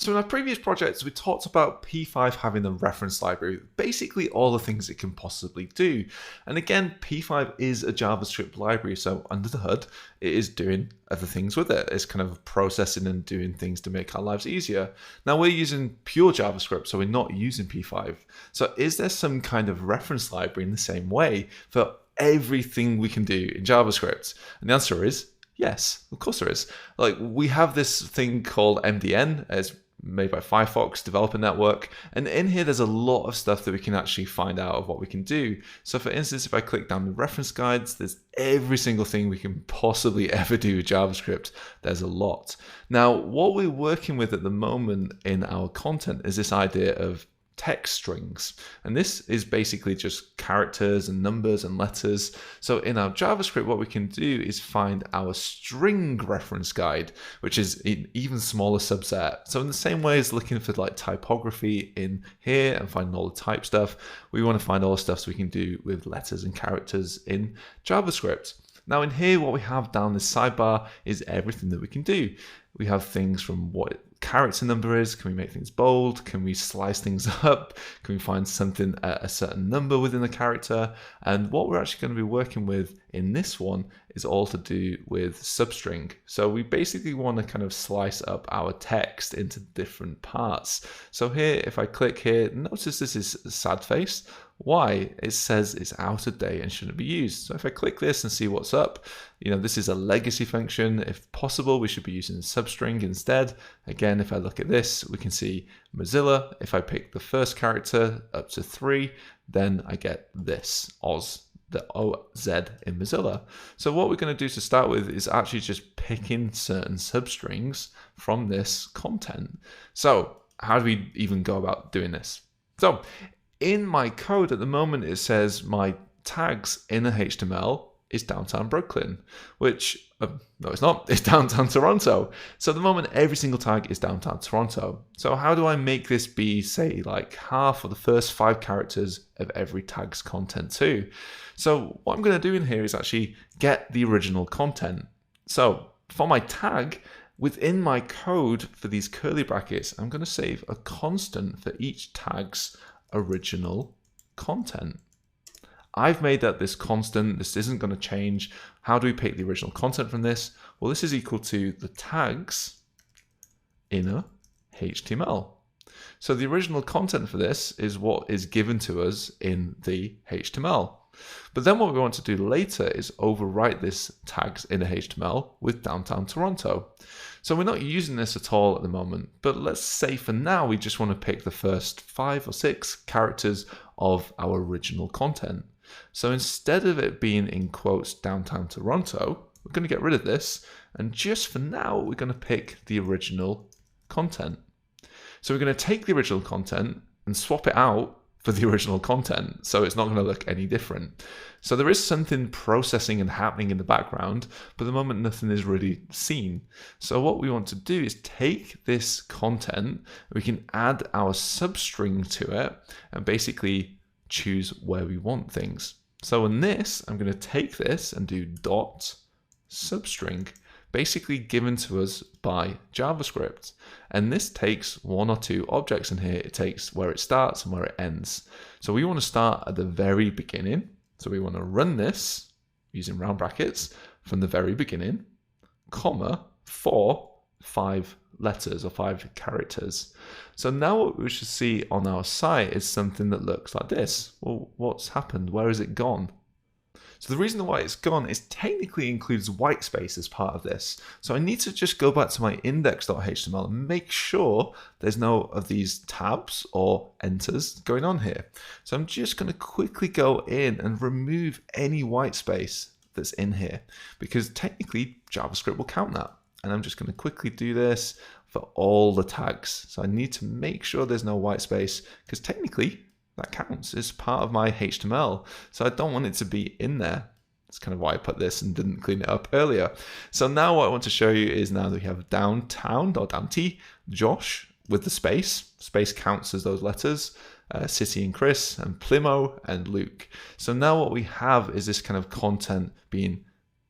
So in our previous projects, we talked about P5 having the reference library, basically all the things it can possibly do. And again, P5 is a JavaScript library, so under the hood, it is doing other things with it. It's kind of processing and doing things to make our lives easier. Now we're using pure JavaScript, so we're not using P5. So is there some kind of reference library in the same way for everything we can do in JavaScript? And the answer is yes, of course there is. Like, we have this thing called MDN, as made by Firefox Developer Network, and in here there's a lot of stuff that we can actually find out of what we can do. So for instance, if I click down the reference guides, there's every single thing we can possibly ever do with JavaScript. There's a lot. Now, what we're working with at the moment in our content is this idea of text strings, and this is basically just characters and numbers and letters. So in our JavaScript, what we can do is find our string reference guide, which is an even smaller subset. So in the same way as looking for like typography in here and finding all the type stuff, we want to find all the stuff so we can do with letters and characters in JavaScript. Now in here, what we have down this sidebar is everything that we can do. We have things from what character number is, can we make things bold, can we slice things up, can we find something at a certain number within the character, and what we're actually going to be working with in this one is all to do with substring. So we basically want to kind of slice up our text into different parts. So here, if I click here, notice this is a sad face. Why? It says it's out of date and shouldn't be used. So if I click this and see what's up, this is a legacy function. If possible, we should be using substring instead. Again, if I look at this, we can see Mozilla. If I pick the first character up to 3, then I get this, Oz, the OZ in Mozilla. So what we're going to do to start with is actually just picking certain substrings from this content. So how do we even go about doing this? So in my code at the moment, it says my tags in the HTML is downtown Brooklyn, which, no, it's not, it's downtown Toronto. So at the moment, every single tag is downtown Toronto. So how do I make this be, say, like half of the first 5 characters of every tag's content too? So what I'm going to do in here is actually get the original content. So for my tag, within my code for these curly brackets, I'm going to save a constant for each tag's original content. I've made that this constant. This isn't going to change. How do we pick the original content from this? Well, this is equal to the tags inner HTML. So the original content for this is what is given to us in the HTML. But then what we want to do later is overwrite this tags inner HTML with downtown Toronto. So we're not using this at all at the moment, but let's say for now we just want to pick the first 5 or 6 characters of our original content. So instead of it being in quotes downtown Toronto, we're going to get rid of this, and just for now we're going to pick the original content. So we're going to take the original content and swap it out for the original content, so it's not going to look any different. So there is something processing and happening in the background, but at the moment nothing is really seen. So what we want to do is take this content, we can add our substring to it, and basically choose where we want things. So in this, I'm going to take this and do dot substring, basically given to us by JavaScript. And this takes 1 or 2 objects in here. It takes where it starts and where it ends. So we want to start at the very beginning. So we want to run this using round brackets from the very beginning, comma, for 5 letters or 5 characters. So now what we should see on our site is something that looks like this. Well, what's happened? Where has it gone? So the reason why it's gone is technically includes white space as part of this. So I need to just go back to my index.html and make sure there's no of these tabs or enters going on here. So I'm just going to quickly go in and remove any white space that's in here, because technically JavaScript will count that. And I'm just going to quickly do this for all the tags. So I need to make sure there's no white space, because technically that counts. It's part of my HTML. So I don't want it to be in there. That's kind of why I put this and didn't clean it up earlier. So now what I want to show you is now that we have downtown or downty, Josh with the space. Space counts as those letters. City and Chris, and Plimo and Luke. So now what we have is this kind of content being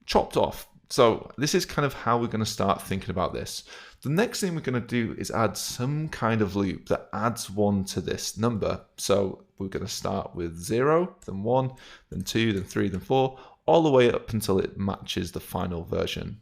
chopped off. So this is kind of how we're going to start thinking about this. The next thing we're going to do is add some kind of loop that adds 1 to this number. So we're going to start with 0, then 1, then 2, then 3, then 4, all the way up until it matches the final version.